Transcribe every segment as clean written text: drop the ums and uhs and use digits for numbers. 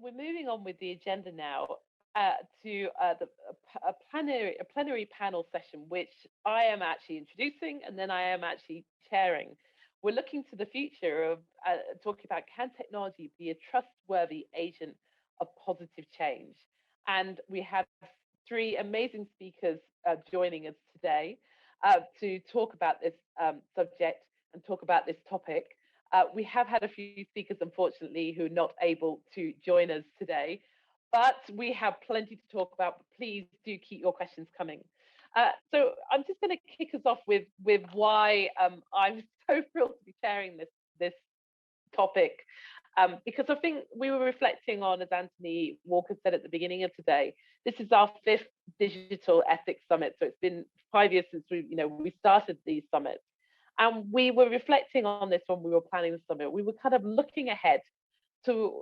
we're moving on with the agenda now to a plenary panel session, which I am actually introducing, and then I am actually chairing. We're looking to the future of talking about, can technology be a trustworthy agent of positive change? And we have three amazing speakers joining us today to talk about this subject and talk about this topic. We have had a few speakers, unfortunately, who are not able to join us today, but we have plenty to talk about. Please do keep your questions coming. So I'm just going to kick us off with why I'm so thrilled to be sharing this topic, because I think we were reflecting on, as Anthony Walker said at the beginning of today, this is our 5th digital ethics summit. So it's been 5 years since we started these summits. And we were reflecting on this when we were planning the summit. We were kind of looking ahead to,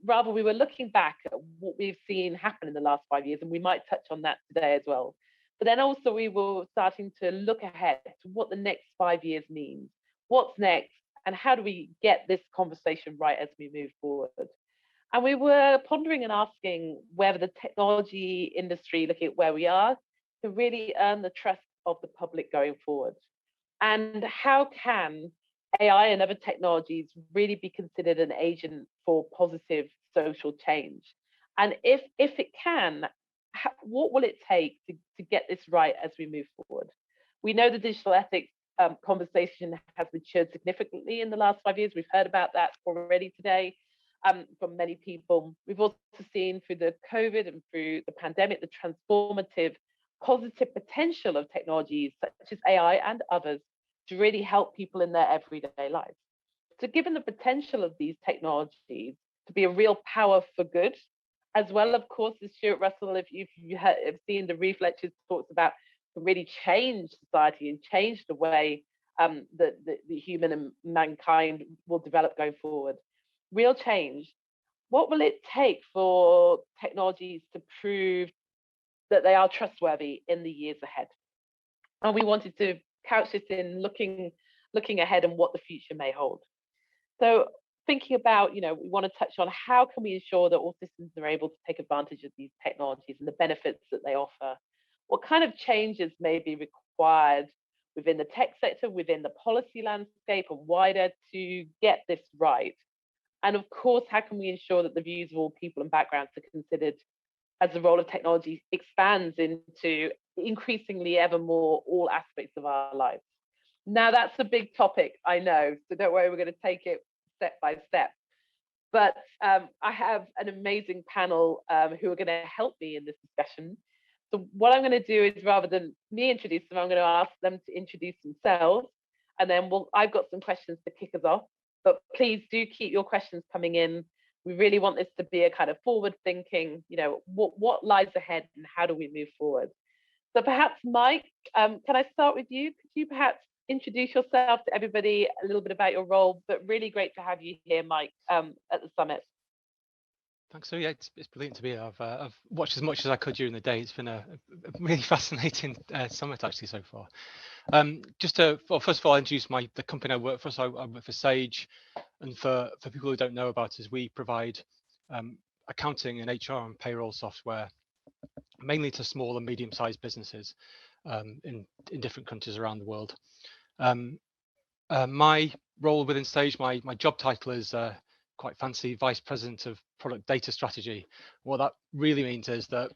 rather we were looking back at what we've seen happen in the last 5 years, and we might touch on that today as well. But then also we were starting to look ahead to what the next 5 years means. What's next, and how do we get this conversation right as we move forward? And we were pondering and asking whether the technology industry, looking at where we are, can really earn the trust of the public going forward. And how can AI and other technologies really be considered an agent for positive social change? And if it can, what will it take to get this right as we move forward? We know the digital ethics conversation has matured significantly in the last 5 years. We've heard about that already today from many people. We've also seen through the COVID and through the pandemic, the transformative positive potential of technologies such as AI and others to really help people in their everyday lives. So given the potential of these technologies to be a real power for good, as well, of course, as Stuart Russell, if you have seen the Reef lectures, talks about to really change society and change the way that the human and mankind will develop going forward. Real change. What will it take for technologies to prove that they are trustworthy in the years ahead? And we wanted to couch this in looking ahead and what the future may hold. So thinking about, we want to touch on how can we ensure that all systems are able to take advantage of these technologies and the benefits that they offer? What kind of changes may be required within the tech sector, within the policy landscape and wider to get this right? And of course, how can we ensure that the views of all people and backgrounds are considered as the role of technology expands into increasingly ever more all aspects of our lives? Now, that's a big topic, I know, so don't worry, we're going to take it step by step. But I have an amazing panel who are going to help me in this discussion. So what I'm going to do is, rather than me introduce them, I'm going to ask them to introduce themselves, and then I've got some questions to kick us off. But please do keep your questions coming in. We really want this to be a kind of forward thinking, what lies ahead and how do we move forward? So perhaps, Mike, can I start with you? Could you perhaps introduce yourself to everybody, a little bit about your role, but really great to have you here, Mike, at the summit. Thanks. So yeah, it's brilliant to be here. I've watched as much as I could during the day. It's been a really fascinating summit actually so far. Just to, well, first of all, introduce the company I work for. So I work for Sage, and for people who don't know about us, we provide accounting and HR and payroll software, mainly to small and medium-sized businesses in different countries around the world. My role within Sage, my job title is quite fancy, Vice President of Product Data Strategy. What that really means is that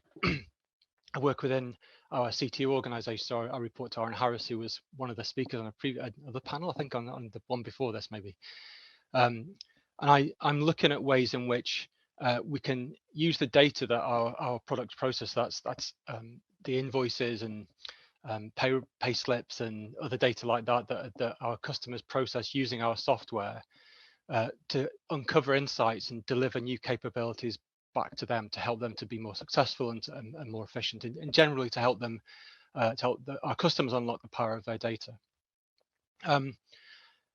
I work within our CTO organization. So I report to Aaron Harris, who was one of the speakers on the panel, I think on the one before this maybe. And I'm looking at ways in which we can use the data that our products process. That's the invoices and pay slips and other data like that our customers process using our software to uncover insights and deliver new capabilities back to them to help them to be more successful and more efficient, and generally to help them our customers unlock the power of their data. I mean,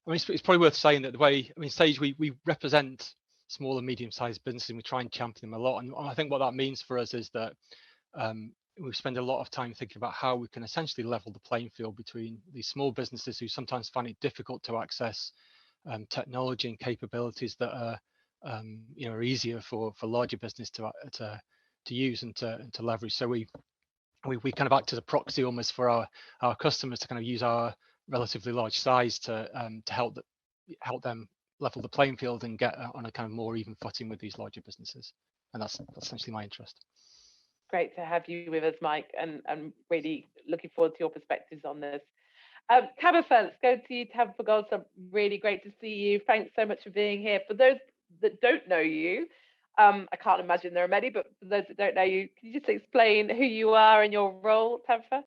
it's probably worth saying that Sage, we represent small and medium-sized businesses, and we try and champion them a lot. And I think what that means for us is that we spend a lot of time thinking about how we can essentially level the playing field between these small businesses who sometimes find it difficult to access technology and capabilities that are are easier for larger business to use and to leverage. So we kind of act as a proxy almost for our customers to kind of use our relatively large size to help them level the playing field and get on a kind of more even footing with these larger businesses. And that's essentially my interest. Great to have you with us, Mike, and I'm really looking forward to your perspectives on this. Tabitha, let's go to you. Tabitha Goldson, really great to see you. Thanks so much for being here. For those that don't know you, I can't imagine there are many, but for those that don't know you, can you just explain who you are and your role, Tabitha?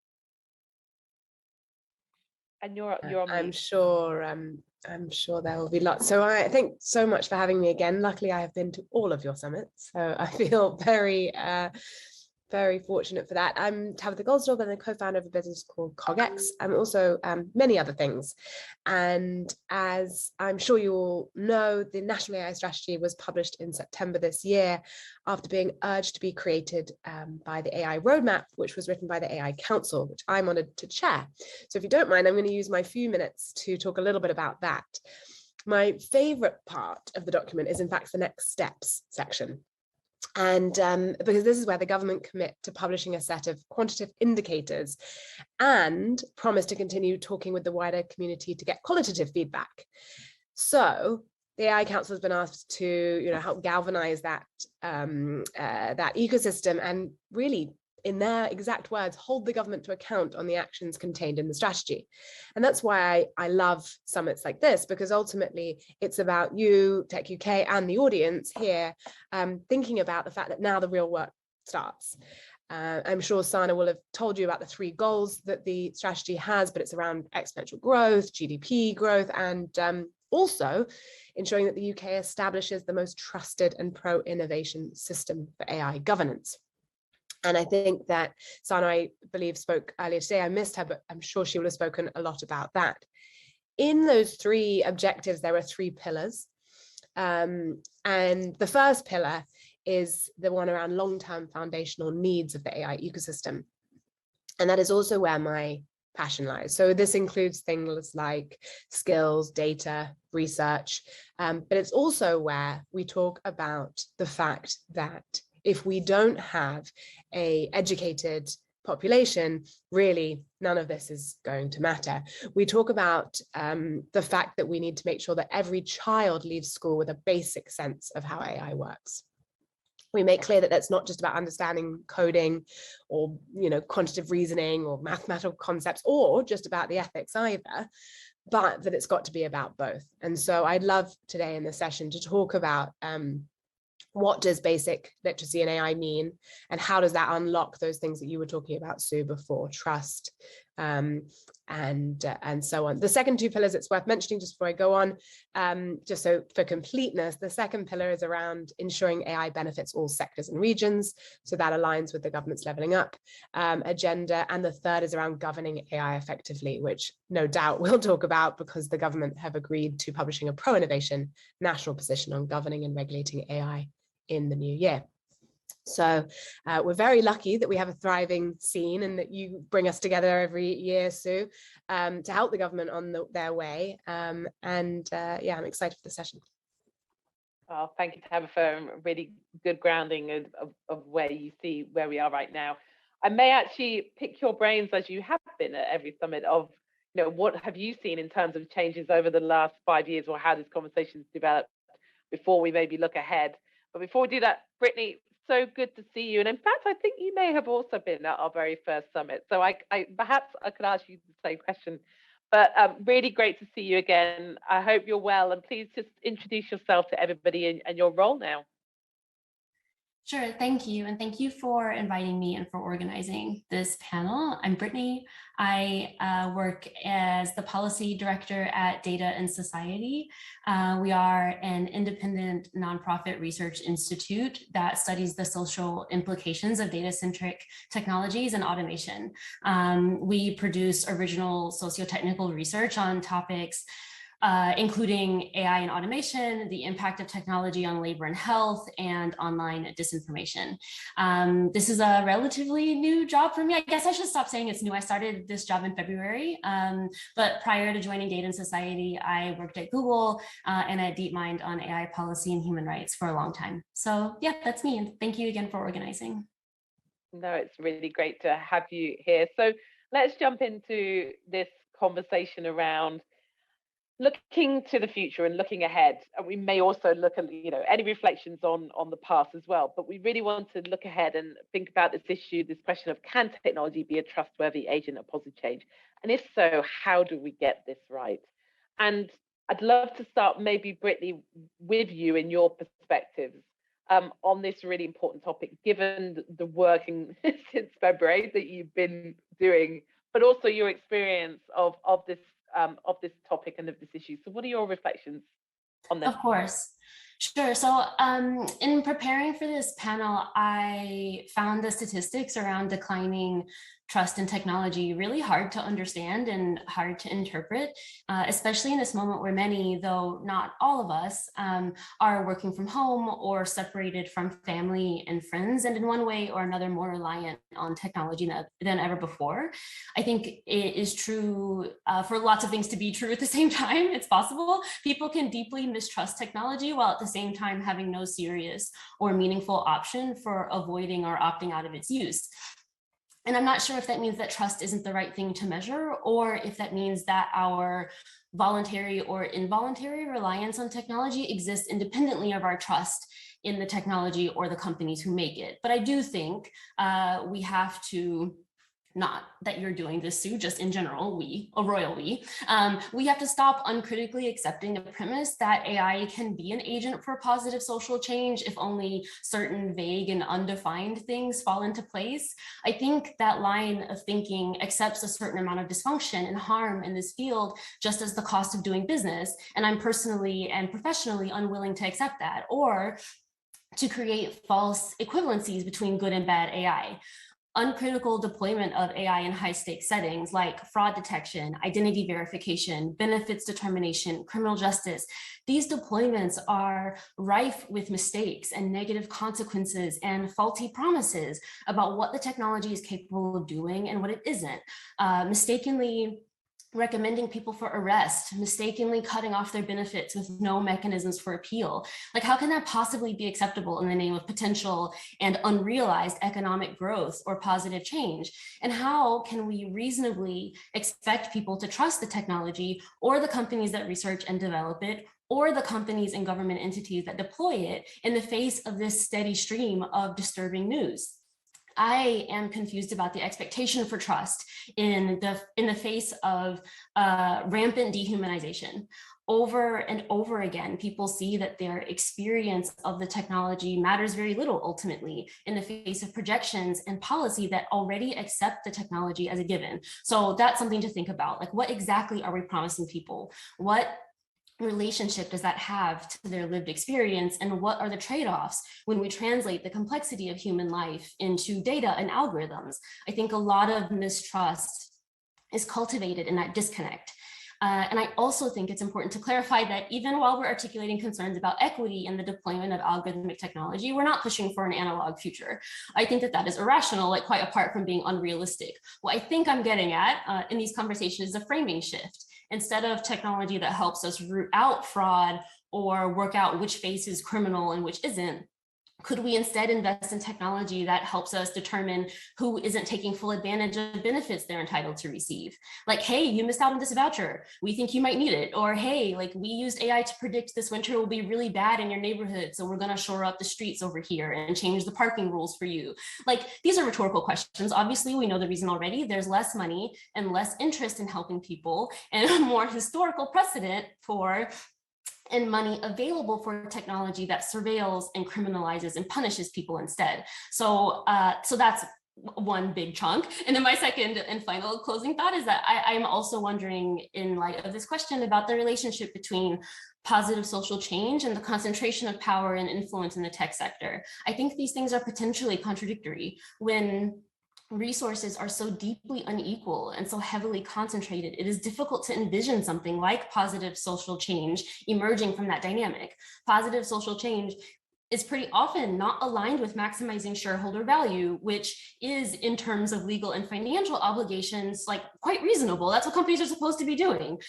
And you're on I'm sure there will be lots. So I thank so much for having me again. Luckily, I have been to all of your summits, so I feel very fortunate for that. I'm Tabitha Goldstone, and the co-founder of a business called CogX. I'm also many other things. And as I'm sure you all know, the National AI Strategy was published in September this year after being urged to be created by the AI Roadmap, which was written by the AI Council, which I'm honoured to chair. So if you don't mind, I'm going to use my few minutes to talk a little bit about that. My favourite part of the document is, in fact, the next steps section. And because this is where the government commit to publishing a set of quantitative indicators and promise to continue talking with the wider community to get qualitative feedback. So the AI Council has been asked to help galvanize that that ecosystem and really, in their exact words, hold the government to account on the actions contained in the strategy. And that's why I love summits like this, because ultimately it's about you, Tech UK, and the audience here thinking about the fact that now the real work starts. I'm sure Sana will have told you about the 3 goals that the strategy has, but it's around exponential growth, GDP growth, and also ensuring that the UK establishes the most trusted and pro-innovation system for AI governance. And I think that Sana, I believe, spoke earlier today. I missed her, but I'm sure she will have spoken a lot about that. In those 3 objectives, there are 3 pillars. And the first pillar is the one around long-term foundational needs of the AI ecosystem. And that is also where my passion lies. So this includes things like skills, data, research, but it's also where we talk about the fact that if we don't have an educated population, really none of this is going to matter. We talk about the fact that we need to make sure that every child leaves school with a basic sense of how AI works. We make clear that that's not just about understanding coding or quantitative reasoning or mathematical concepts or just about the ethics either, but that it's got to be about both. And so I'd love today in this session to talk about what does basic literacy in AI mean, and how does that unlock those things that you were talking about, Sue, before, trust, and so on. The second 2 pillars, it's worth mentioning just before I go on, just so for completeness, the second pillar is around ensuring AI benefits all sectors and regions. So that aligns with the government's levelling up agenda. And the third is around governing AI effectively, which no doubt we'll talk about because the government have agreed to publishing a pro-innovation national position on governing and regulating AI in the new year. So we're very lucky that we have a thriving scene and that you bring us together every year, Sue, to help the government on their way. Yeah, I'm excited for the session. Oh, thank you, Tabitha. Really good grounding of where you see where we are right now. I may actually pick your brains, as you have been at every summit, of what have you seen in terms of changes over the last 5 years, or how this conversation's developed before we maybe look ahead. But before we do that, Brittany, so good to see you. And in fact, I think you may have also been at our very first summit. So I perhaps I could ask you the same question, but really great to see you again. I hope you're well, and please just introduce yourself to everybody and your role now. Sure, thank you. And thank you for inviting me and for organizing this panel. I'm Brittany. I work as the policy director at Data and Society. We are an independent nonprofit research institute that studies the social implications of data-centric technologies and automation. We produce original socio-technical research on topics including AI and automation, the impact of technology on labor and health, and online disinformation. This is a relatively new job for me. I guess I should stop saying it's new. I started this job in February, but prior to joining Data and Society, I worked at Google and at DeepMind on AI policy and human rights for a long time. So yeah, that's me. And thank you again for organizing. No, it's really great to have you here. So let's jump into this conversation around looking to the future and looking ahead. And we may also look at, any reflections on the past as well. But we really want to look ahead and think about this issue, this question of, can technology be a trustworthy agent of positive change? And if so, how do we get this right? And I'd love to start maybe, Brittany, with you and your perspectives on this really important topic, given the working since February that you've been doing, but also your experience of this topic and of this issue. So what are your reflections on this? Of course. Sure. So in preparing for this panel, I found the statistics around declining trust in technology really hard to understand and hard to interpret, especially in this moment where many, though not all of us, are working from home or separated from family and friends, and in one way or another more reliant on technology than ever before. I think it is true for lots of things to be true at the same time. It's possible. People can deeply mistrust technology while at the same time having no serious or meaningful option for avoiding or opting out of its use. And I'm not sure if that means that trust isn't the right thing to measure, or if that means that our voluntary or involuntary reliance on technology exists independently of our trust in the technology or the companies who make it. But I do think we have to, not that you're doing this, Sue, just in general, we have to stop uncritically accepting the premise that AI can be an agent for positive social change if only certain vague and undefined things fall into place. I think that line of thinking accepts a certain amount of dysfunction and harm in this field just as the cost of doing business. And I'm personally and professionally unwilling to accept that, or to create false equivalencies between good and bad AI. Uncritical deployment of AI in high-stakes settings like fraud detection, identity verification, benefits determination, criminal justice. These deployments are rife with mistakes and negative consequences and faulty promises about what the technology is capable of doing and what it isn't. Mistakenly recommending people for arrest, mistakenly cutting off their benefits with no mechanisms for appeal. Like, how can that possibly be acceptable in the name of potential and unrealized economic growth or positive change? And how can we reasonably expect people to trust the technology or the companies that research and develop it, or the companies and government entities that deploy it in the face of this steady stream of disturbing news? I am confused about the expectation for trust in the face of rampant dehumanization. Over and over again, people see that their experience of the technology matters very little ultimately in the face of projections and policy that already accept the technology as a given. So that's something to think about. Like, what exactly are we promising people? What relationship does that have to their lived experience, and what are the trade-offs when we translate the complexity of human life into data and algorithms? I think a lot of mistrust is cultivated in that disconnect. And I also think it's important to clarify that even while we're articulating concerns about equity in the deployment of algorithmic technology, we're not pushing for an analog future. I think that that is irrational, like quite apart from being unrealistic. What I think I'm getting at in these conversations is a framing shift. Instead of technology that helps us root out fraud or work out which face is criminal and which isn't, could we instead invest in technology that helps us determine who isn't taking full advantage of benefits they're entitled to receive? Like, hey, you missed out on this voucher. We think you might need it. Or, hey, like, we used AI to predict this winter will be really bad in your neighborhood, so we're gonna shore up the streets over here and change the parking rules for you. Like, these are rhetorical questions. Obviously, we know the reason already. There's less money and less interest in helping people, and a more historical precedent for and money available for technology that surveils and criminalizes and punishes people instead. So that's one big chunk. And then my second and final closing thought is that I'm also wondering, in light of this question, about the relationship between positive social change and the concentration of power and influence in the tech sector. I think these things are potentially contradictory. When resources are so deeply unequal and so heavily concentrated, it is difficult to envision something like positive social change emerging from that dynamic. Positive social change is pretty often not aligned with maximizing shareholder value, which is, in terms of legal and financial obligations, like quite reasonable. That's what companies are supposed to be doing.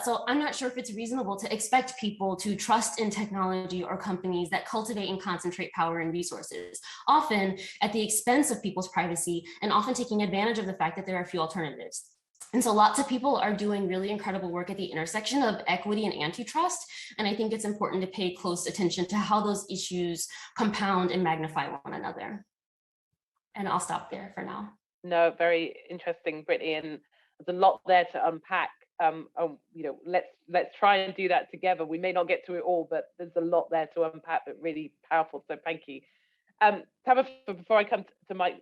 So I'm not sure if it's reasonable to expect people to trust in technology or companies that cultivate and concentrate power and resources, often at the expense of people's privacy and often taking advantage of the fact that there are few alternatives. And so lots of people are doing really incredible work at the intersection of equity and antitrust. And I think it's important to pay close attention to how those issues compound and magnify one another. And I'll stop there for now. No, very interesting, Brittany, and there's a lot there to unpack. Let's try and do that together. We may not get to it all, but there's a lot there to unpack, but really powerful. So thank you. Tabitha, before I come to Mike,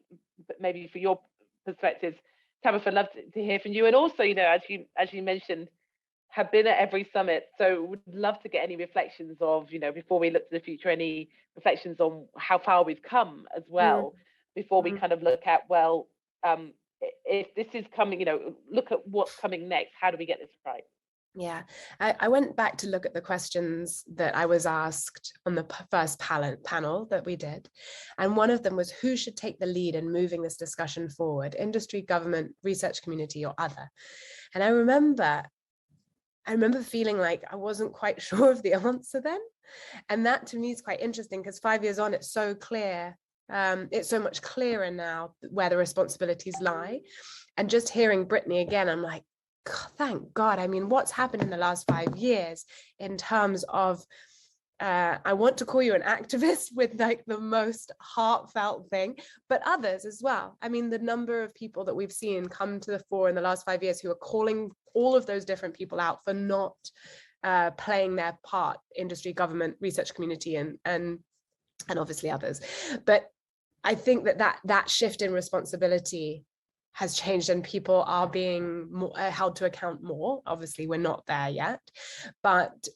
maybe for your perspectives, Tabitha, I'd love to hear from you. And also, as you mentioned, have been at every summit. So would love to get any reflections of, before we look to the future, any reflections on how far we've come as well, before we kind of look at, well, if this is coming, look at what's coming next. How do we get this right? Yeah, I went back to look at the questions that I was asked on the first panel that we did. And one of them was, who should take the lead in moving this discussion forward? Industry, government, research community, or other? And I remember feeling like I wasn't quite sure of the answer then. And that to me is quite interesting, because 5 years on, it's so clear. It's so much clearer now where the responsibilities lie. And just hearing Brittany again, I'm like, thank God. I mean, what's happened in the last 5 years in terms of, I want to call you an activist with like the most heartfelt thing, but others as well. I mean, the number of people that we've seen come to the fore in the last 5 years who are calling all of those different people out for not playing their part, industry, government, research community, and obviously others. But I think that shift in responsibility has changed, and people are being held to account more. Obviously, we're not there yet, but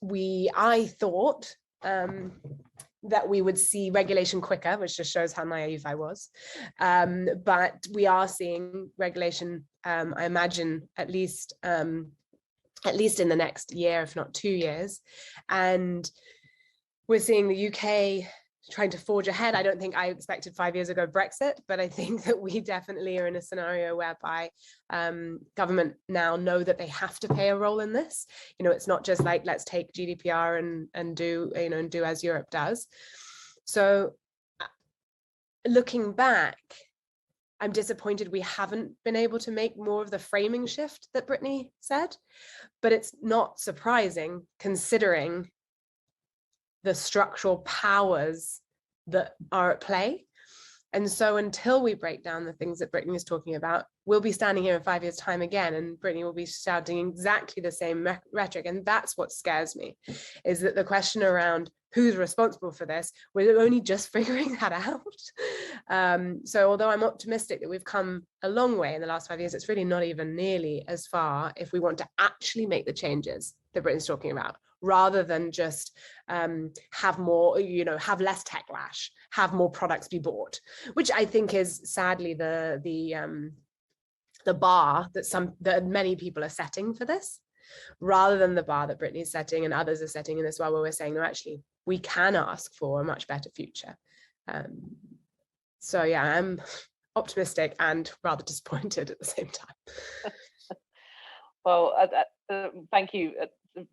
I thought that we would see regulation quicker, which just shows how naive I was. But we are seeing regulation, I imagine, at least in the next year, if not 2 years. And we're seeing the UK trying to forge ahead. I don't think I expected 5 years ago Brexit, but I think that we definitely are in a scenario whereby government now know that they have to play a role in this. It's not just like, let's take GDPR and do as Europe does. So looking back, I'm disappointed we haven't been able to make more of the framing shift that Brittany said, but it's not surprising considering the structural powers that are at play. And so until we break down the things that Brittany is talking about, we'll be standing here in 5 years' time again, and Brittany will be shouting exactly the same rhetoric. And that's what scares me, is that the question around who's responsible for this, we're only just figuring that out. So although I'm optimistic that we've come a long way in the last 5 years, it's really not even nearly as far if we want to actually make the changes that Brittany's talking about, rather than just have more, have less techlash, have more products be bought, which I think is sadly the bar that many people are setting for this, rather than the bar that Brittany's setting and others are setting in as well, where we're saying, no, actually, we can ask for a much better future. So yeah, I'm optimistic and rather disappointed at the same time. Well, thank you.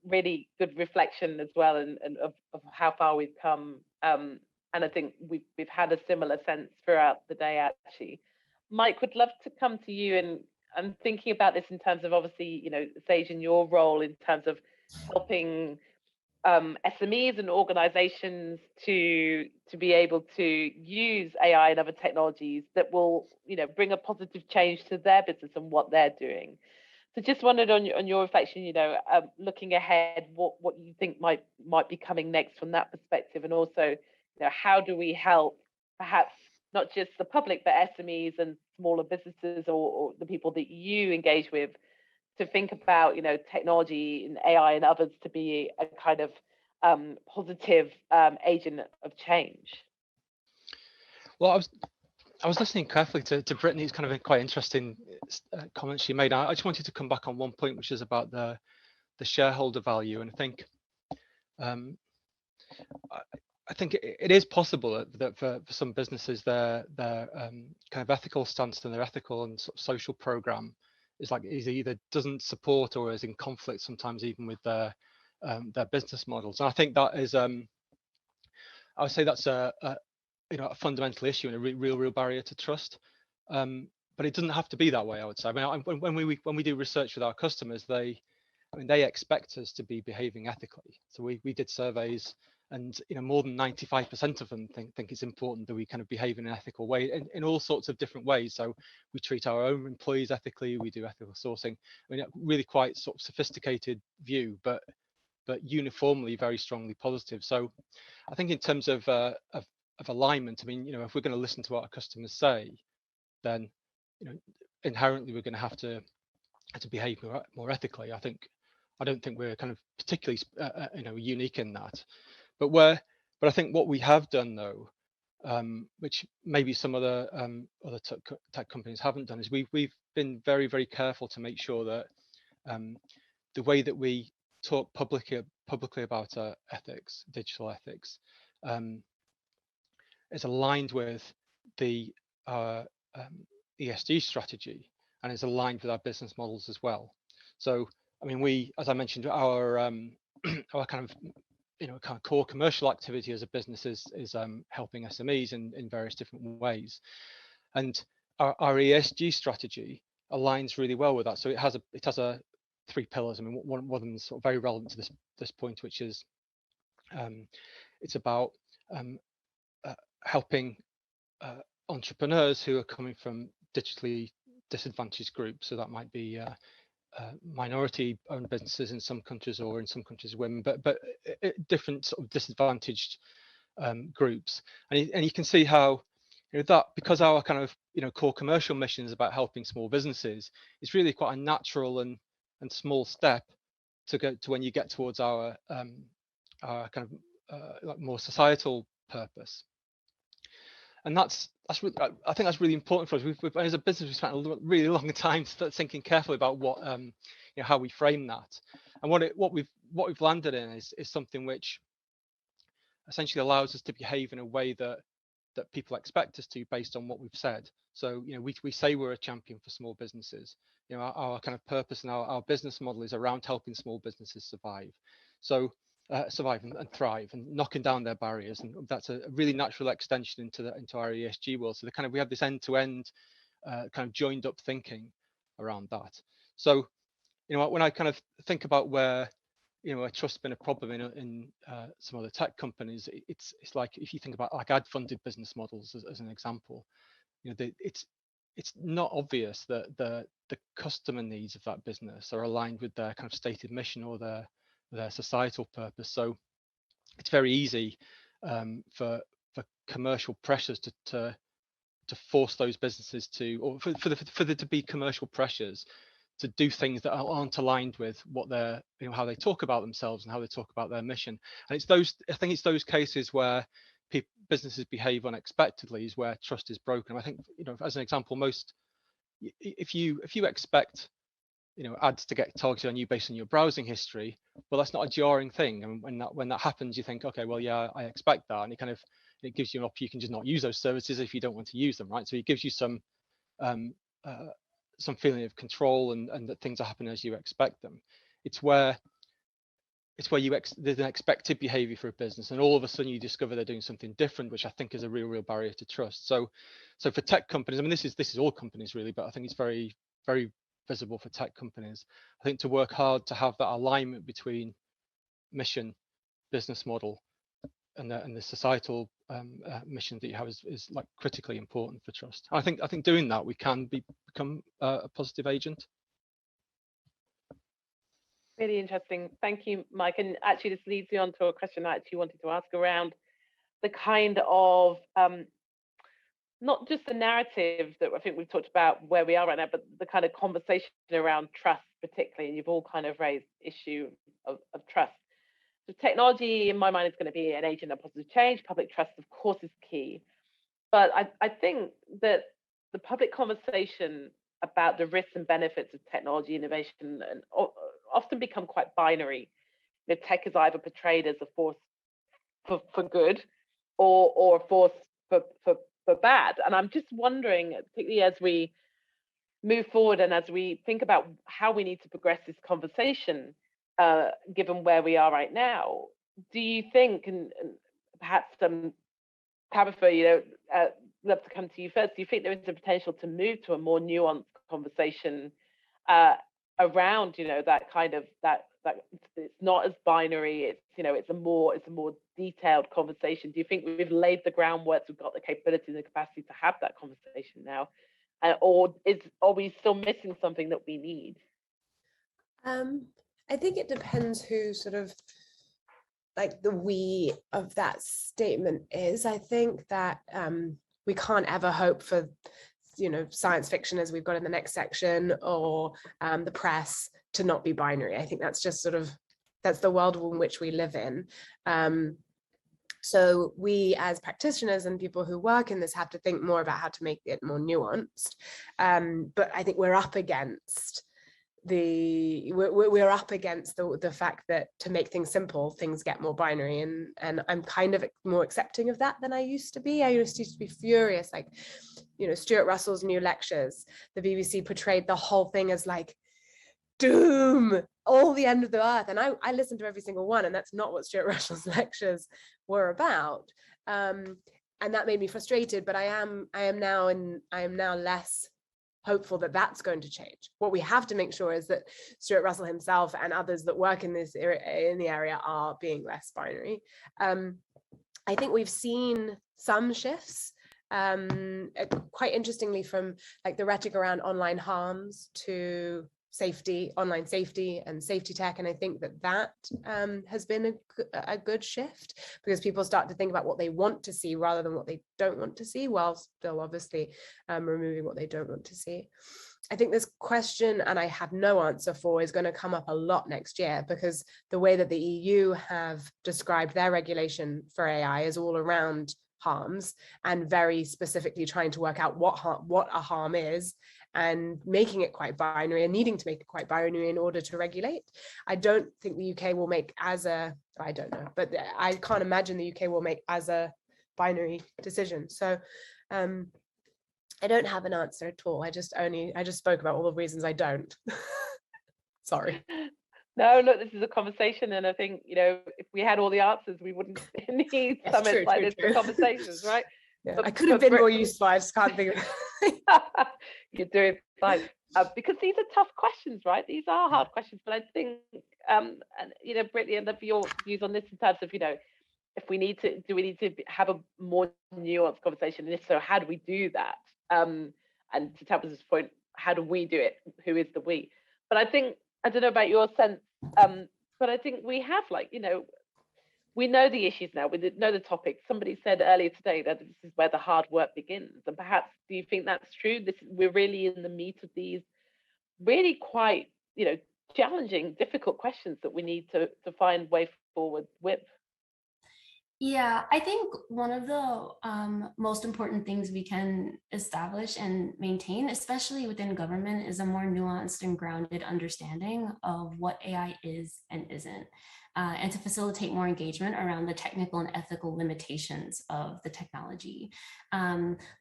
Really good reflection as well, and of how far we've come. And I think we've had a similar sense throughout the day, actually. Mike, would love to come to you, and I'm thinking about this in terms of, obviously, Sage, in your role in terms of helping SMEs and organizations to be able to use AI and other technologies that will, bring a positive change to their business and what they're doing. So just wondered on your reflection, looking ahead, what you think might be coming next from that perspective, and also, how do we help perhaps not just the public, but SMEs and smaller businesses or the people that you engage with to think about, technology and AI and others to be a kind of positive agent of change? Well, I was listening carefully to Brittany's kind of quite interesting comments she made. I just wanted to come back on one point, which is about the shareholder value. And I think I think it is possible that for some businesses, their kind of ethical stance and their ethical and sort of social program is either doesn't support or is in conflict sometimes even with their business models. And I think that is I would say that's a fundamental issue and a real barrier to trust. But it doesn't have to be that way, I would say. I mean, when we do research with our customers, they expect us to be behaving ethically. So we did surveys, and more than 95% of them think it's important that we kind of behave in an ethical way in all sorts of different ways. So we treat our own employees ethically, we do ethical sourcing. I mean, really quite sort of sophisticated view, but uniformly very strongly positive. So I think in terms of alignment, I mean, if we're going to listen to what our customers say, then inherently we're going to have to behave more ethically. I don't think we're kind of particularly unique in that. But I think what we have done though, which maybe some other tech companies haven't done, is we've been very, very careful to make sure that the way that we talk publicly about ethics, digital ethics, is aligned with the ESG strategy and is aligned with our business models as well. So I mean, as I mentioned, our our kind of core commercial activity as a business is helping SMEs in various different ways, and our ESG strategy aligns really well with that. So it has three pillars. I mean, one of them is sort of very relevant to this point, which is it's about helping entrepreneurs who are coming from digitally disadvantaged groups. So that might be minority-owned businesses in some countries, or in some countries women, but different sort of disadvantaged groups. And you can see how that, because our kind of core commercial mission is about helping small businesses, it's really quite a natural and small step to go to when you get towards our kind of like more societal purpose. And I think that's really important for us. We've as a business, we spent a really long time thinking carefully about what how we frame that, and what we've landed in is something which essentially allows us to behave in a way that people expect us to, based on what we've said. So we say we're a champion for small businesses. Our kind of purpose and our business model is around helping small businesses survive. So survive and thrive and knocking down their barriers, and that's a really natural extension into our ESG world. So we have this end-to-end kind of joined up thinking around that. So when I kind of think about where trust's been a problem in some other tech companies, it's like, if you think about like ad-funded business models as an example, it's not obvious that the customer needs of that business are aligned with their kind of stated mission or their societal purpose. So it's very easy for commercial pressures to force those businesses to, or for there to be commercial pressures to do things that aren't aligned with what they're, how they talk about themselves and how they talk about their mission. And I think it's those cases where businesses behave unexpectedly is where trust is broken. I think, as an example, if you expect ads to get targeted on you based on your browsing history, well, that's not a jarring thing. And when that happens, you think, okay, well, yeah, I expect that, and it gives you an option. You can just not use those services if you don't want to use them, right? So it gives you some feeling of control and that things are happening as you expect them. It's where there's an expected behavior for a business, and all of a sudden you discover they're doing something different, which I think is a real barrier to trust. So for tech companies, I mean, this is all companies really, but I think it's very, very visible for tech companies. I think to work hard to have that alignment between mission, business model, and the societal mission that you have is like critically important for trust. I think doing that, we can become a positive agent. Really interesting. Thank you, Mike. And actually, this leads me on to a question I actually wanted to ask around the kind of not just the narrative that I think we've talked about where we are right now, but the kind of conversation around trust, particularly. And you've all kind of raised the issue of trust. So technology, in my mind, is going to be an agent of positive change. Public trust, of course, is key. But I think that the public conversation about the risks and benefits of technology innovation and often become quite binary. You know, tech is either portrayed as a force for good or a force for bad. And I'm just wondering, particularly as we move forward and as we think about how we need to progress this conversation, given where we are right now, do you think, and perhaps Tabitha, you know, love to come to you first. Do you think there is a potential to move to a more nuanced conversation around, you know, that kind of that it's not as binary. It's, you know, it's a more detailed conversation. Do you think we've laid the groundwork? We've got the capability and the capacity to have that conversation now, or are we still missing something that we need? I think it depends who sort of like the we of that statement is. I think that we can't ever hope for, you know, science fiction, as we've got in the next section, or the press to not be binary. I think that's just sort of, that's the world in which we live in. So we as practitioners and people who work in this have to think more about how to make it more nuanced. But I think we're up against we're up against the fact that to make things simple, things get more binary, and I'm kind of more accepting of that than I used to be. I used to be furious, like, you know, Stuart Russell's new lectures, the BBC portrayed the whole thing as like doom, all the end of the earth, and I listened to every single one, and that's not what Stuart Russell's lectures were about, and that made me frustrated. But I am now less hopeful that that's going to change. What we have to make sure is that Stuart Russell himself and others that work in this area, in the area, are being less binary. I think we've seen some shifts, quite interestingly, from like the rhetoric around online harms to safety, online safety and safety tech. And I think that has been a good shift, because people start to think about what they want to see rather than what they don't want to see, while still obviously removing what they don't want to see. I think this question, and I have no answer for, is going to come up a lot next year, because the way that the EU have described their regulation for AI is all around harms, and very specifically trying to work out what a harm is, and making it quite binary, and needing to make it quite binary in order to regulate. I don't think the UK will make I don't know, but I can't imagine the UK will make as a binary decision. So I don't have an answer at all. I just spoke about all the reasons I don't. Sorry. No, look, this is a conversation, and I think, you know, if we had all the answers, we wouldn't need summits like this for conversations, right? Yeah, I could have been more useful. I just can't think of it. You're doing fine, because these are tough questions, right? These are hard questions, but I think, and you know, Brittany, I'd love your views on this in terms of, you know, if we need to, do we need to have a more nuanced conversation, and if so, how do we do that? And to Tabitha's point, how do we do it? Who is the we? But I think, I don't know about your sense, but I think we have, like, you know, we know the issues now, we know the topics. Somebody said earlier today that this is where the hard work begins. And perhaps, do you think that's true? We're really in the meat of these really quite, you know, challenging, difficult questions that we need to find way forward with. Yeah, I think one of the most important things we can establish and maintain, especially within government, is a more nuanced and grounded understanding of what AI is and isn't, and to facilitate more engagement around the technical and ethical limitations of the technology.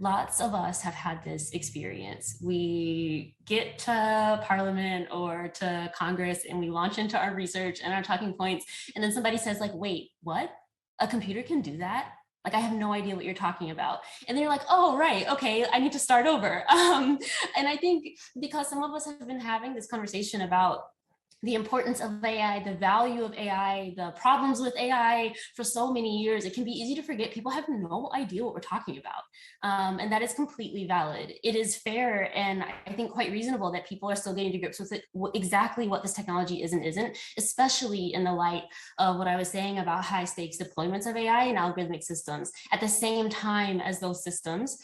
Lots of us have had this experience. We get to Parliament or to Congress and we launch into our research and our talking points, and then somebody says, like, wait, what? A computer can do that? Like, I have no idea what you're talking about. And then you're like, oh, right, okay, I need to start over. And I think because some of us have been having this conversation about the importance of AI, the value of AI, the problems with AI for so many years, it can be easy to forget people have no idea what we're talking about. And that is completely valid. It is fair, and I think quite reasonable, that people are still getting to grips with it, exactly what this technology is and isn't, especially in the light of what I was saying about high stakes deployments of AI and algorithmic systems. At the same time as those systems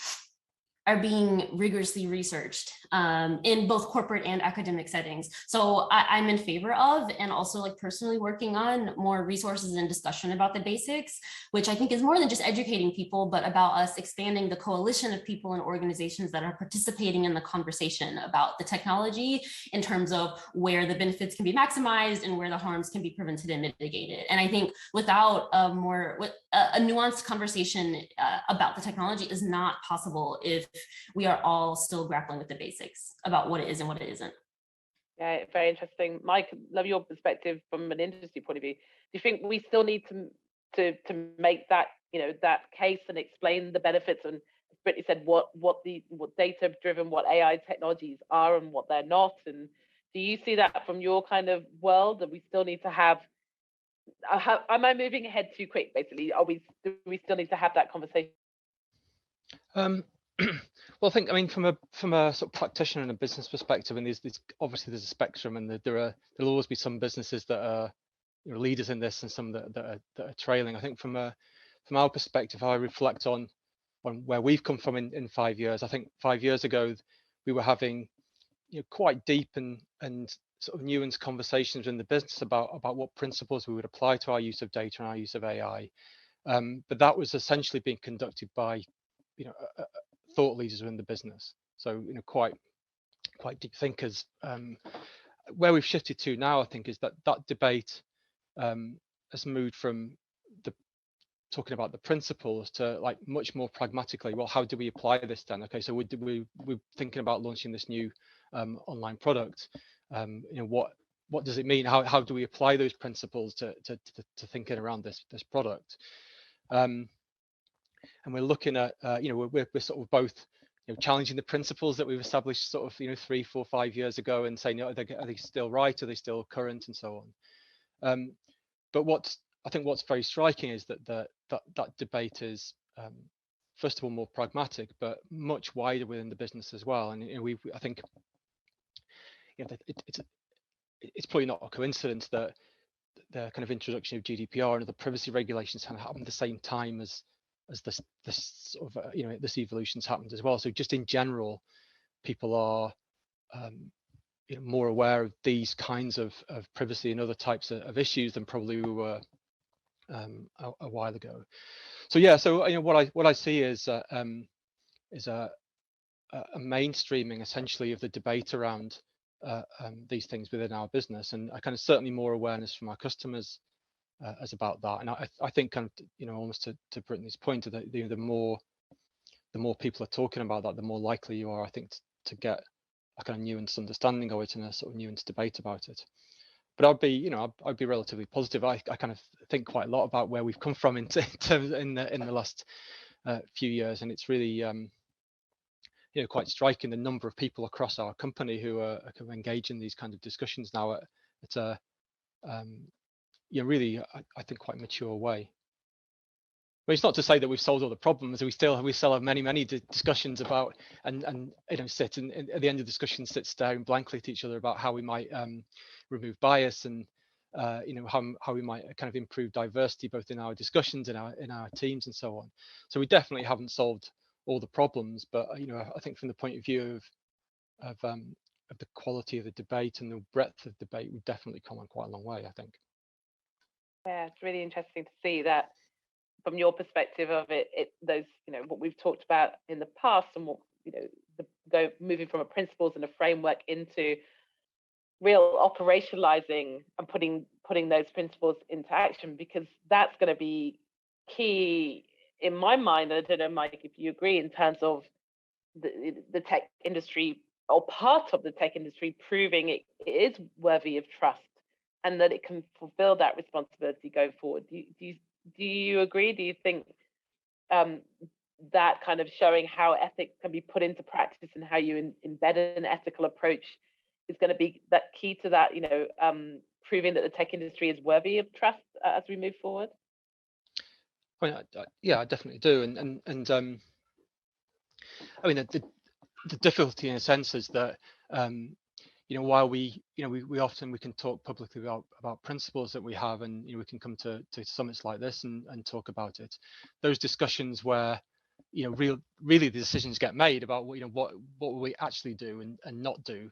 are being rigorously researched in both corporate and academic settings. So I'm in favor of, and also like personally working on, more resources and discussion about the basics, which I think is more than just educating people, but about us expanding the coalition of people and organizations that are participating in the conversation about the technology in terms of where the benefits can be maximized and where the harms can be prevented and mitigated. And I think without a nuanced conversation about the technology is not possible if we are all still grappling with the basics about what it is and what it isn't. Yeah, very interesting. Mike, love your perspective from an industry point of view. Do you think we still need to make that, that case and explain the benefits, and as Brittany said, what data driven, what AI technologies are and what they're not? And do you see that from your kind of world, that we still need to have? Am I moving ahead too quick? Basically, do we still need to have that conversation? Well, I mean, from a sort of practitioner and a business perspective, and there's obviously there's a there'll always be some businesses that are leaders in this and some that are trailing. I think from our perspective, how I reflect on where we've come from in 5 years. I think 5 years ago we were having quite deep and sort of nuanced conversations in the business about what principles we would apply to our use of data and our use of AI. But that was essentially being conducted by thought leaders within the business, so quite deep thinkers. Where we've shifted to now, I think, is that debate has moved from talking about the principles to like much more pragmatically, well, how do we apply this then? Okay, so we're thinking about launching this new online product. What does it mean? How do we apply those principles to thinking around this product? And we're looking at we're sort of both challenging the principles that we've established sort of 3, 4, 5 years ago and saying, are they still right? Are they still current, and so on? But I think what's very striking is that debate is first of all more pragmatic, but much wider within the business as well. And I think it's probably not a coincidence that the kind of introduction of GDPR and other privacy regulations kind of happened at the same time as this sort of this evolution's happened as well. So just in general, people are more aware of these kinds of privacy and other types of issues than probably we were a while ago. So yeah, so what I see is a mainstreaming essentially of the debate around these things within our business, and I kind of certainly more awareness from our customers as about that. And I think kind of almost to Brittany's point, that the more people are talking about that, the more likely you are, I think, to get a kind of nuanced understanding of it and a sort of nuanced debate about it. But I'd be relatively positive. I kind of think quite a lot about where we've come from in the last few years, and it's really quite striking the number of people across our company who are kind of engaged in these kind of discussions now at a really, I think, quite mature way. But it's not to say that we've solved all the problems. We still have many discussions about and sit and at the end of the discussion sit staring blankly at each other about how we might remove bias and how we might kind of improve diversity both in our discussions in our teams and so on. So we definitely haven't solved all the problems, but I think from the point of view of the quality of the debate and the breadth of debate, we've definitely come on quite a long way, I think. Yeah, it's really interesting to see that from your perspective of those what we've talked about in the past, and what moving from a principles and a framework into real operationalizing and putting those principles into action, because that's going to be key in my mind. I don't know, Mike, if you agree, in terms of the tech industry, or part of the tech industry, proving it is worthy of trust and that it can fulfill that responsibility going forward. Do you agree? Do you think that kind of showing how ethics can be put into practice and how you embed an ethical approach is going to be that key to that, proving that the tech industry is worthy of trust as we move forward? I mean, yeah, I definitely do. And I mean, the difficulty in a sense is that while we can talk publicly about principles that we have, and we can come to summits like this and talk about it, those discussions where really the decisions get made about what will we actually do and not do.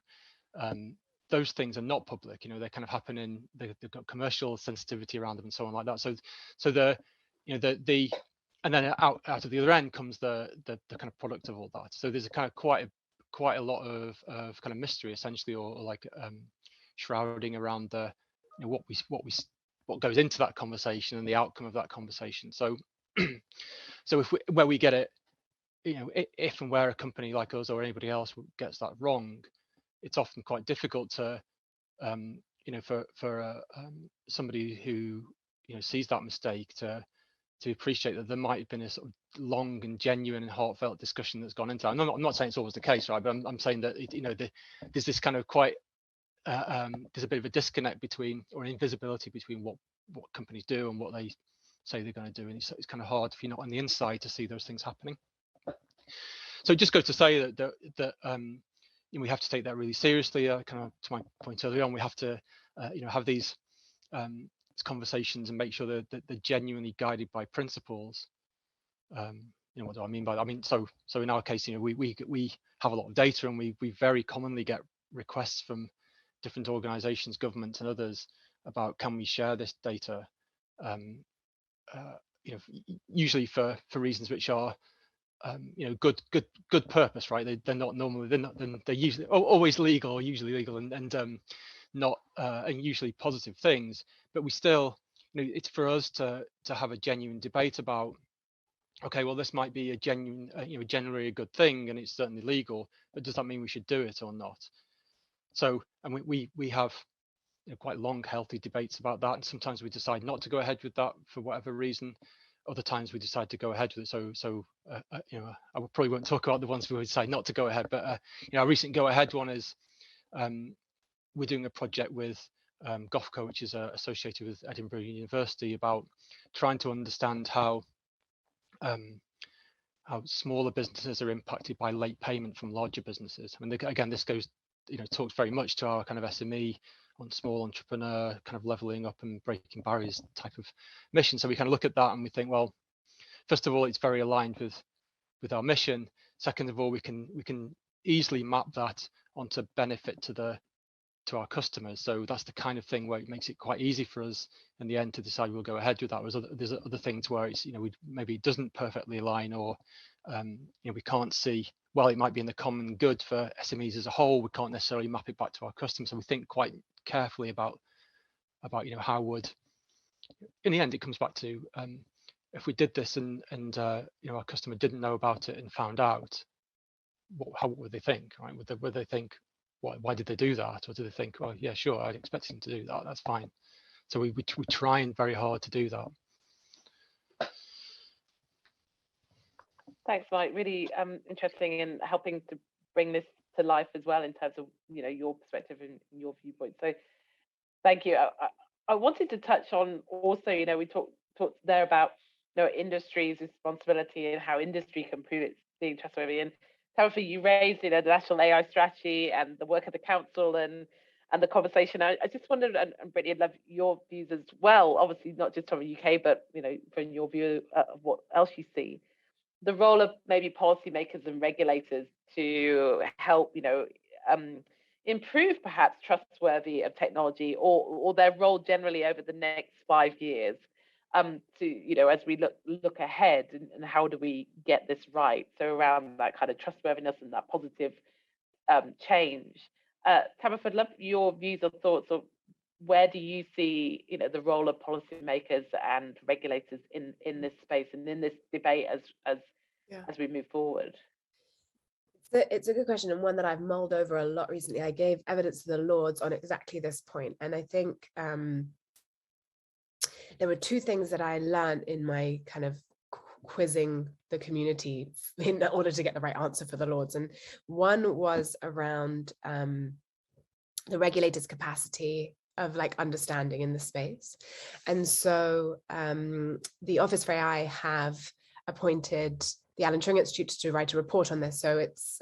Those things are not public. They kind of happen in, they've got commercial sensitivity around them and so on like that. So the and then out of the other end comes the kind of product of all that. So there's a kind of quite a lot of kind of mystery essentially, or like shrouding around the what goes into that conversation and the outcome of that conversation. So so where we get it, if and where a company like us or anybody else gets that wrong, it's often quite difficult to for somebody who sees that mistake to appreciate that there might have been a sort of long and genuine and heartfelt discussion that's gone into it. I'm not saying it's always the case, right? But I'm saying that there's this kind of quite there's a bit of a disconnect between, or invisibility between, what companies do and what they say they're going to do, and it's kind of hard if you're not on the inside to see those things happening. So it just goes to say that we have to take that really seriously. Kind of to my point earlier on, we have to have these conversations and make sure that they're genuinely guided by principles. What do I mean by that? I mean, so in our case, we have a lot of data, and we very commonly get requests from different organizations, governments and others about, can we share this data, usually for reasons which are good purpose, right? They're not normally, they're usually always legal, or usually legal, and not and usually positive things. But we still, it's for us to have a genuine debate about, okay, well, this might be a genuine, generally a good thing, and it's certainly legal, but does that mean we should do it or not? So, and we have quite long, healthy debates about that, and sometimes we decide not to go ahead with that for whatever reason. Other times we decide to go ahead with it. So I probably won't talk about the ones we decide not to go ahead, but our recent go ahead one is we're doing a project with GOFCO, which is associated with Edinburgh University, about trying to understand how smaller businesses are impacted by late payment from larger businesses. I mean, again, this goes, talks very much to our kind of SME on small entrepreneur kind of leveling up and breaking barriers type of mission. So we kind of look at that and we think, well, first of all, it's very aligned with our mission. Second of all, we can easily map that onto benefit to our customers. So that's the kind of thing where it makes it quite easy for us in the end to decide we'll go ahead with that. Whereas there's other things where it's, maybe it doesn't perfectly align, or we can't see, well, it might be in the common good for SMEs as a whole. We can't necessarily map it back to our customers. So we think quite carefully about how would, in the end, it comes back to if we did this and our customer didn't know about it and found out, what would they think, right? Would they think, why did they do that? Or do they think, well, yeah, sure, I'd expect them to do that, that's fine. So we trying very hard to do that. Thanks, Mike. Really interesting in helping to bring this to life as well, in terms of your perspective and your viewpoint. So thank you. I wanted to touch on also, we talked there about industry's responsibility and how industry can prove it's being trustworthy. And Tabitha, you raised the national AI strategy and the work of the council and the conversation. I just wondered, and Brittany, I'd love your views as well, obviously not just from the UK, but from your view of what else you see, the role of maybe policymakers and regulators to help improve perhaps trustworthy of technology, or their role generally over the next 5 years, to as we look ahead, and how do we get this right? So around that kind of trustworthiness and that positive change. Tabitha, I'd love your views or thoughts of where do you see the role of policymakers and regulators in this space and in this debate as we move forward? It's a good question, and one that I've mulled over a lot recently. I gave evidence to the Lords on exactly this point, and I think there were two things that I learned in my kind of quizzing the community in order to get the right answer for the Lords. And one was around the regulators' capacity of understanding in the space. And so the Office for AI have appointed the Alan Turing Institute to write a report on this. So it's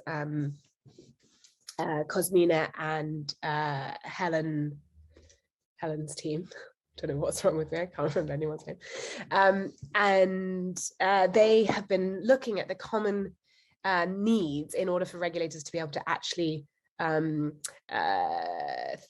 Cosmina and Helen's team. don't know what's wrong with me, I can't remember anyone's name. They have been looking at the common needs in order for regulators to be able to actually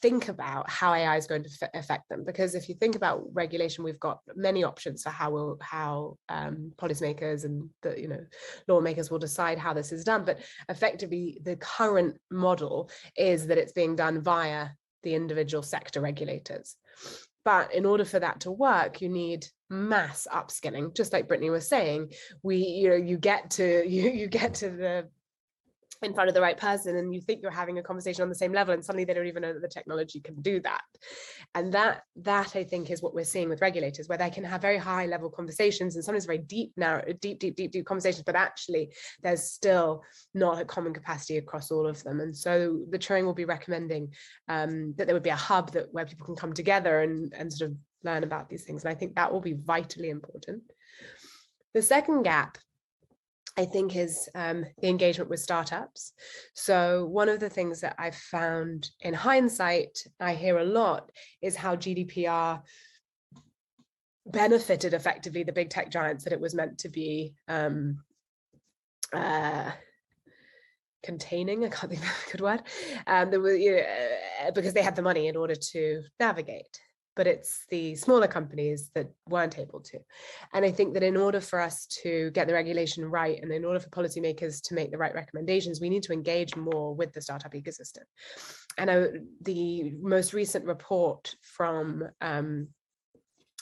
think about how AI is going to affect them. Because if you think about regulation, we've got many options for how policymakers and the lawmakers will decide how this is done. But effectively, the current model is that it's being done via the individual sector regulators. But in order for that to work, you need mass upskilling. Just like Brittany was saying, you get to the in front of the right person and you think you're having a conversation on the same level, and suddenly they don't even know that the technology can do that. And that I think is what we're seeing with regulators, where they can have very high level conversations and sometimes very deep conversations, but actually there's still not a common capacity across all of them. And so the Turing will be recommending that there would be a hub where people can come together and sort of learn about these things. And I think that will be vitally important. The second gap, I think, is the engagement with startups. So one of the things that I've found in hindsight, I hear a lot, is how GDPR benefited effectively the big tech giants that it was meant to be containing. I can't think of a good word. Because they had the money in order to navigate. But it's the smaller companies that weren't able to. And I think that in order for us to get the regulation right, and in order for policymakers to make the right recommendations, we need to engage more with the startup ecosystem. And the most recent report from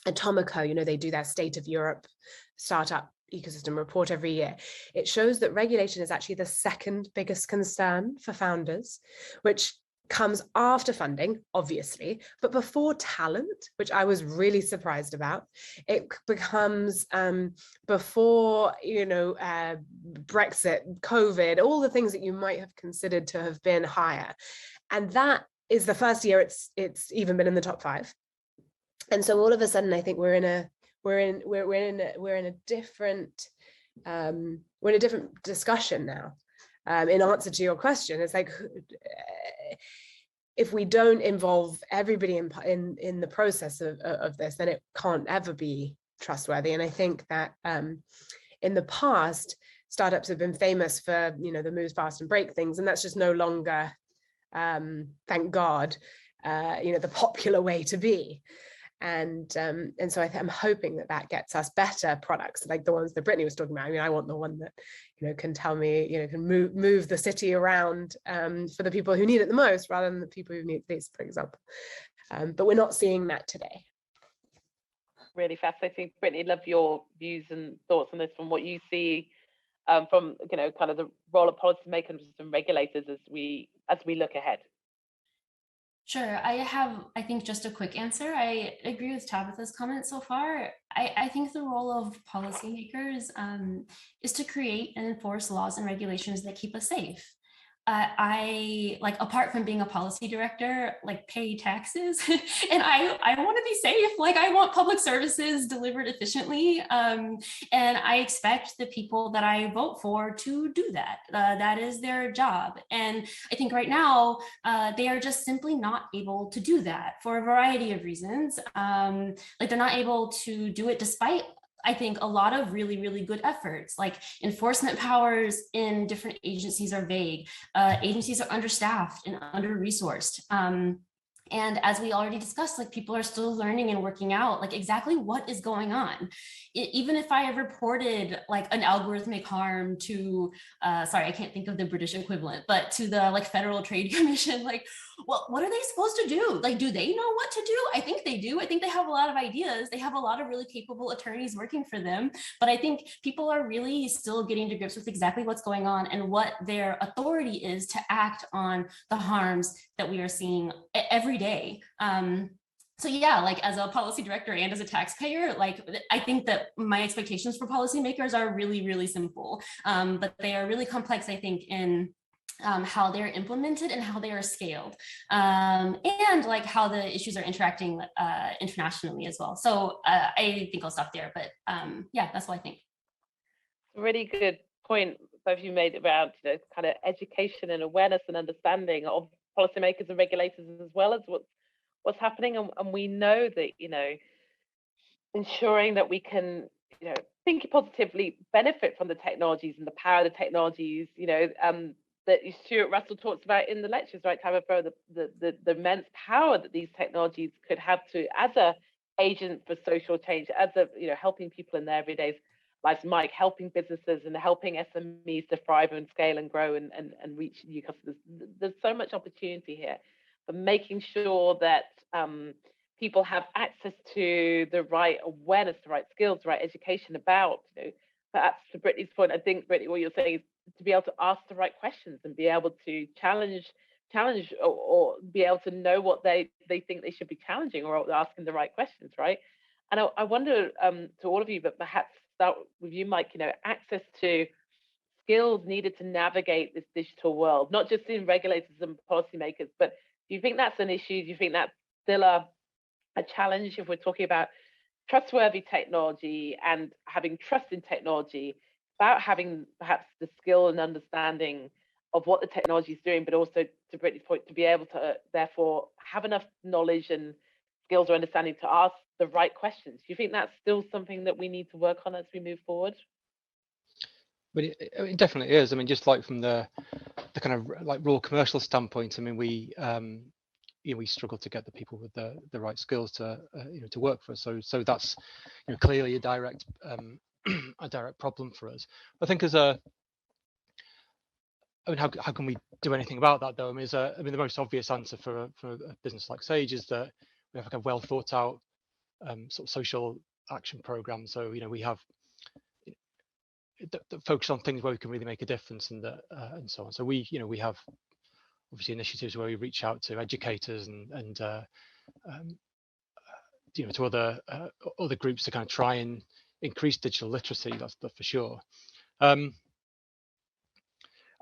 Atomico, they do their State of Europe startup ecosystem report every year. It shows that regulation is actually the second biggest concern for founders, which comes after funding, obviously, but before talent, which I was really surprised about. It becomes before, Brexit, COVID, all the things that you might have considered to have been higher. And that is the first year it's even been in the top 5. And so all of a sudden, I think we're in a different discussion now. In answer to your question, it's like, if we don't involve everybody in the process of this, then it can't ever be trustworthy. And I think that in the past, startups have been famous for the move fast and break things, and that's just no longer, thank God, the popular way to be. And so I'm hoping that gets us better products like the ones that Brittany was talking about. I mean, I want the one that can tell me, can move the city around for the people who need it the most, rather than the people who need this, for example. But we're not seeing that today. Really fascinating, Brittany. Love your views and thoughts on this from what you see from kind of the role of policymakers and regulators as we look ahead. Sure. I think just a quick answer. I agree with Tabitha's comments so far. I think the role of policymakers is to create and enforce laws and regulations that keep us safe. I apart from being a policy director, pay taxes and I want to be safe. I want public services delivered efficiently. And I expect the people that I vote for to do that. That is their job. And I think right now they are just simply not able to do that for a variety of reasons. They're not able to do it despite, I think, a lot of really, really good efforts. Enforcement powers in different agencies are vague. Agencies are understaffed and under-resourced. And as we already discussed, people are still learning and working out exactly what is going on. Even if I have reported an algorithmic harm to, sorry, I can't think of the British equivalent, but to the Federal Trade Commission, well, what are they supposed to do? Do they know what to do? I think they do. I think they have a lot of ideas. They have a lot of really capable attorneys working for them. But I think people are really still getting to grips with exactly what's going on and what their authority is to act on the harms that we are seeing every day. So yeah, as a policy director and as a taxpayer, I think that my expectations for policymakers are really, really simple, but they are really complex, I think, in how they're implemented and how they are scaled, and how the issues are interacting internationally as well. So I think I'll stop there, but yeah, that's what I think. Really good point both of you made around kind of education and awareness and understanding of policymakers and regulators, as well as what's happening, and we know that, you know, ensuring that we can, you know, think positively, benefit from the technologies and the power of the technologies, you know, that Stuart Russell talks about in the lectures, right, Tabitha, the immense power that these technologies could have to as a agent for social change, as a, you know, helping people in their everyday lives, Mike, helping businesses and helping SMEs to thrive and scale and grow and reach new customers. There's so much opportunity here for making sure that people have access to the right awareness, the right skills, the right education about, you know, perhaps to Brittany's point, I think, Brittany, what you're saying is to be able to ask the right questions and be able to challenge or be able to know what they think they should be challenging or asking the right questions, right? And I wonder to all of you, but perhaps start with you, Mike, you know, access to skills needed to navigate this digital world, not just in regulators and policymakers, but do you think that's an issue? Do you think that's still a challenge if we're talking about trustworthy technology and having trust in technology, about having perhaps the skill and understanding of what the technology is doing, but also, to Brittany's point, to be able to therefore have enough knowledge and skills or understanding to ask the right questions? Do you think that's still something that we need to work on as we move forward? But it definitely is. I mean, just like from the kind of like raw commercial standpoint, I mean, we you know, we struggle to get the people with the right skills to you know, to work for us. So that's, you know, clearly a direct a direct problem for us. I think as a, I mean, how can we do anything about that though? I mean, the most obvious answer for a business like Sage is that we have like a well thought out sort of social action program. So, you know, we have that focus on things where we can really make a difference and so on. So we, you know, we have obviously initiatives where we reach out to educators and you know, to other groups to kind of try and increase digital literacy. That's for sure. I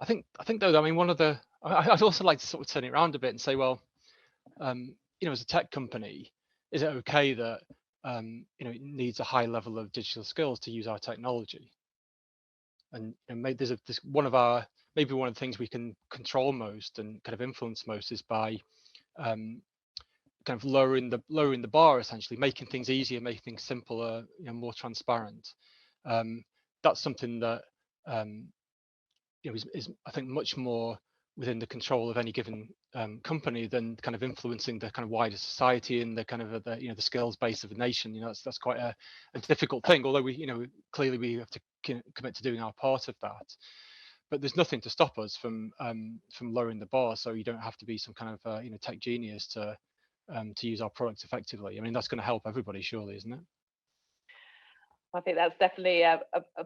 think though, I mean, I'd also like to sort of turn it around a bit and say, well, you know, as a tech company, is it okay that you know, it needs a high level of digital skills to use our technology? And maybe there's one of the things we can control most and kind of influence most is by kind of lowering the bar, essentially making things easier, making things simpler, you know, more transparent. That's something that you know, is I think much more within the control of any given company than kind of influencing the kind of wider society and the kind of the, you know, the skills base of a nation. You know, that's quite a difficult thing, although we, you know, clearly we have to commit to doing our part of that. But there's nothing to stop us from lowering the bar, so you don't have to be some kind of you know, tech genius to use our products effectively. I mean, that's going to help everybody, surely, isn't it? I think that's definitely a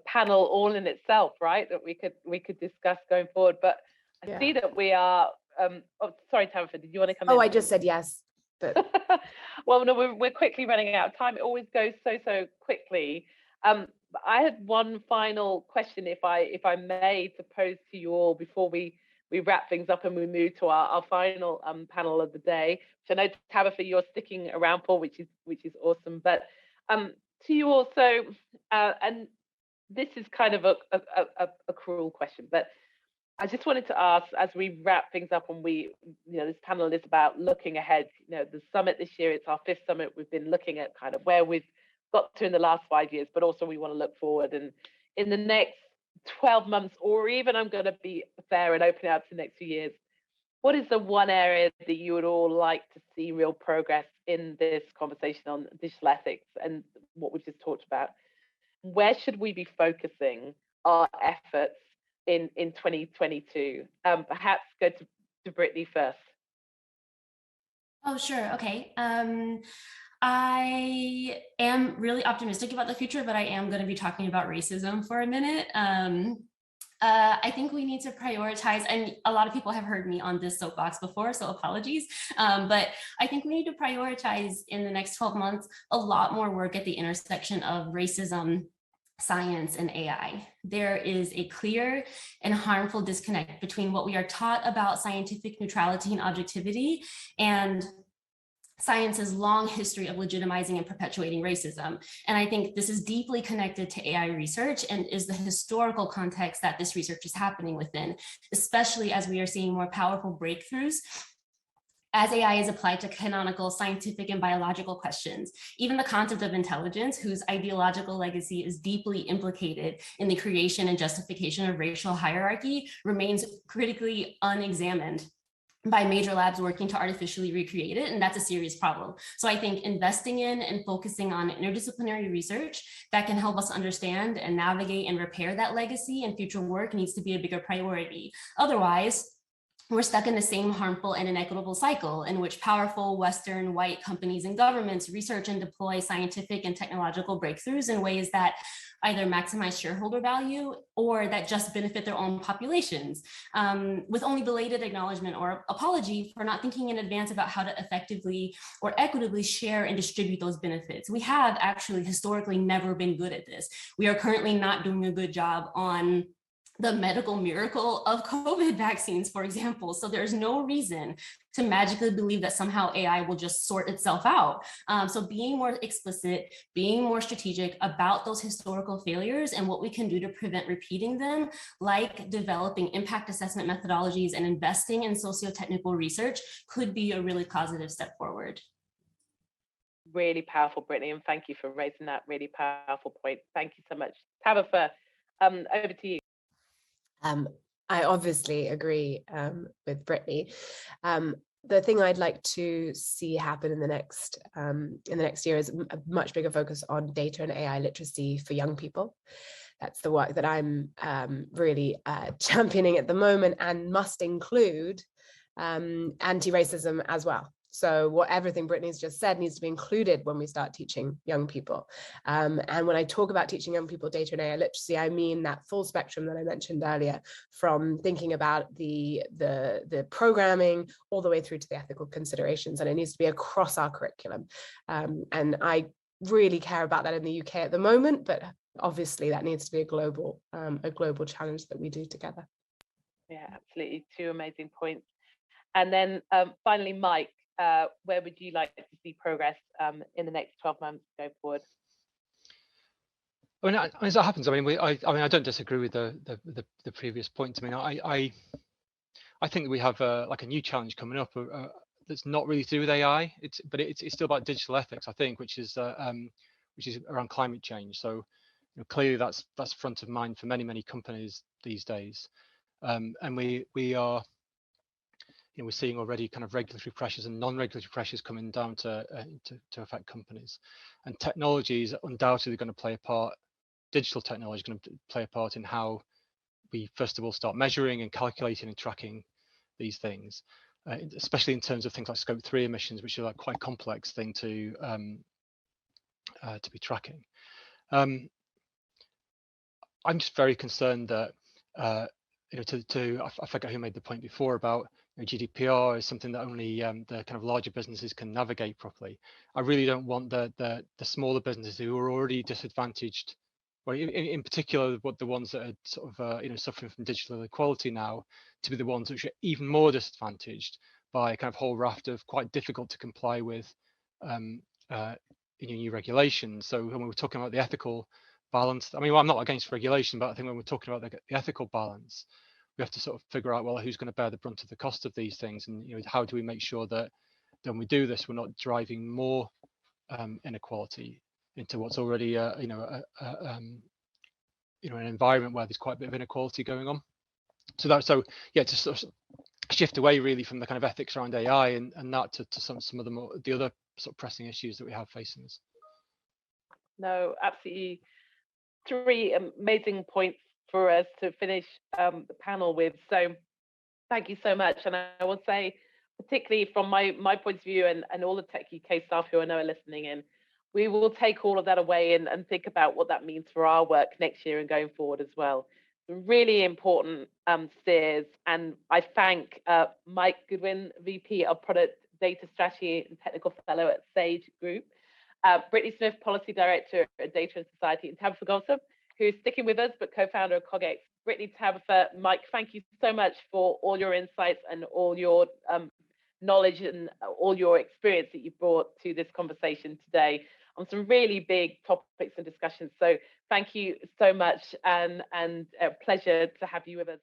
panel all in itself, right? That we could discuss going forward. But I see that we are. Oh, sorry, Tabitha, did you want to come in? Oh, I just said yes. But well, no, we're quickly running out of time. It always goes so quickly. I had one final question, if I may, to pose to you all before we wrap things up and we move to our final panel of the day, which I know, Tabitha, you're sticking around for, which is awesome. But to you also, and this is kind of a cruel question, but I just wanted to ask, as we wrap things up, and we, you know, this panel is about looking ahead. You know, the summit this year, it's our 5th summit. We've been looking at kind of where we've got to in the last 5 years, but also we want to look forward. And in the next 12 months, or even, I'm going to be fair and open out to the next few years, what is the one area that you would all like to see real progress in this conversation on digital ethics and what we've just talked about? Where should we be focusing our efforts in 2022? Perhaps go to Brittany first. Oh, sure. Okay. I am really optimistic about the future, but I am going to be talking about racism for a minute. I think we need to prioritize, and a lot of people have heard me on this soapbox before, so apologies. But I think we need to prioritize in the next 12 months a lot more work at the intersection of racism, science, and AI. There is a clear and harmful disconnect between what we are taught about scientific neutrality and objectivity and science's long history of legitimizing and perpetuating racism. And I think this is deeply connected to AI research and is the historical context that this research is happening within, especially as we are seeing more powerful breakthroughs as AI is applied to canonical scientific and biological questions. Even the concept of intelligence, whose ideological legacy is deeply implicated in the creation and justification of racial hierarchy, remains critically unexamined by major labs working to artificially recreate it, and that's a serious problem. So I think investing in and focusing on interdisciplinary research that can help us understand and navigate and repair that legacy in future work needs to be a bigger priority. Otherwise, we're stuck in the same harmful and inequitable cycle in which powerful Western white companies and governments research and deploy scientific and technological breakthroughs in ways that either maximize shareholder value or that just benefit their own populations, with only belated acknowledgement or apology for not thinking in advance about how to effectively or equitably share and distribute those benefits. We have actually historically never been good at this. We are currently not doing a good job on the medical miracle of COVID vaccines, for example. So there's no reason to magically believe that somehow AI will just sort itself out. So being more explicit, being more strategic about those historical failures and what we can do to prevent repeating them, like developing impact assessment methodologies and investing in socio-technical research, could be a really positive step forward. Really powerful, Brittany, and thank you for raising that really powerful point. Thank you so much. Tabitha, over to you. I obviously agree with Brittany. The thing I'd like to see happen in the next year is a much bigger focus on data and AI literacy for young people. That's the work that I'm really championing at the moment, and must include anti-racism as well. So everything Brittany's just said needs to be included when we start teaching young people. And when I talk about teaching young people data and AI literacy, I mean that full spectrum that I mentioned earlier, from thinking about the programming all the way through to the ethical considerations, and it needs to be across our curriculum. And I really care about that in the UK at the moment, but obviously that needs to be a global challenge that we do together. Yeah, absolutely. Two amazing points. And then finally, Mike, where would you like to see progress in the next 12 months going forward? I mean, as that happens, I mean, I don't disagree with the previous points. I mean, I think that we have like a new challenge coming up that's not really to do with AI. But it's still about digital ethics, I think, which is around climate change. So clearly that's front of mind for many companies these days, and we are. We're seeing already kind of regulatory pressures and non-regulatory pressures coming down to affect companies, and technology is undoubtedly going to play a part. Digital technology is going to play a part in how we first of all start measuring and calculating and tracking these things, especially in terms of things like Scope 3 emissions, which are like quite complex thing to be tracking. I'm just very concerned that I forget who made the point before about GDPR is something that only the kind of larger businesses can navigate properly. I really don't want the smaller businesses who are already disadvantaged, well, in particular, the ones that are sort of suffering from digital inequality now, to be the ones which are even more disadvantaged by a kind of whole raft of quite difficult to comply with new regulations. So when we're talking about the ethical balance, I mean, well, I'm not against regulation, but I think when we're talking about the ethical balance, we have to sort of figure out, well, who's going to bear the brunt of the cost of these things, and how do we make sure that when we do this, we're not driving more inequality into what's already an environment where there's quite a bit of inequality going on. So yeah, to sort of shift away really from the kind of ethics around AI and that to some of the other sort of pressing issues that we have facing us. No, absolutely. Three amazing points for us to finish the panel with. So thank you so much. And I will say, particularly from my point of view and all the Tech UK staff who I know are listening in, we will take all of that away and think about what that means for our work next year and going forward as well. Really important steers. And I thank Mike Goodwin, VP of Product Data Strategy and Technical Fellow at Sage Group, Brittany Smith, Policy Director at Data and Society, and Tabitha Goldson, who's sticking with us, but co-founder of CogX. Brittany, Tabitha, Mike, thank you so much for all your insights and all your knowledge and all your experience that you brought to this conversation today on some really big topics and discussions. So thank you so much, and a pleasure to have you with us.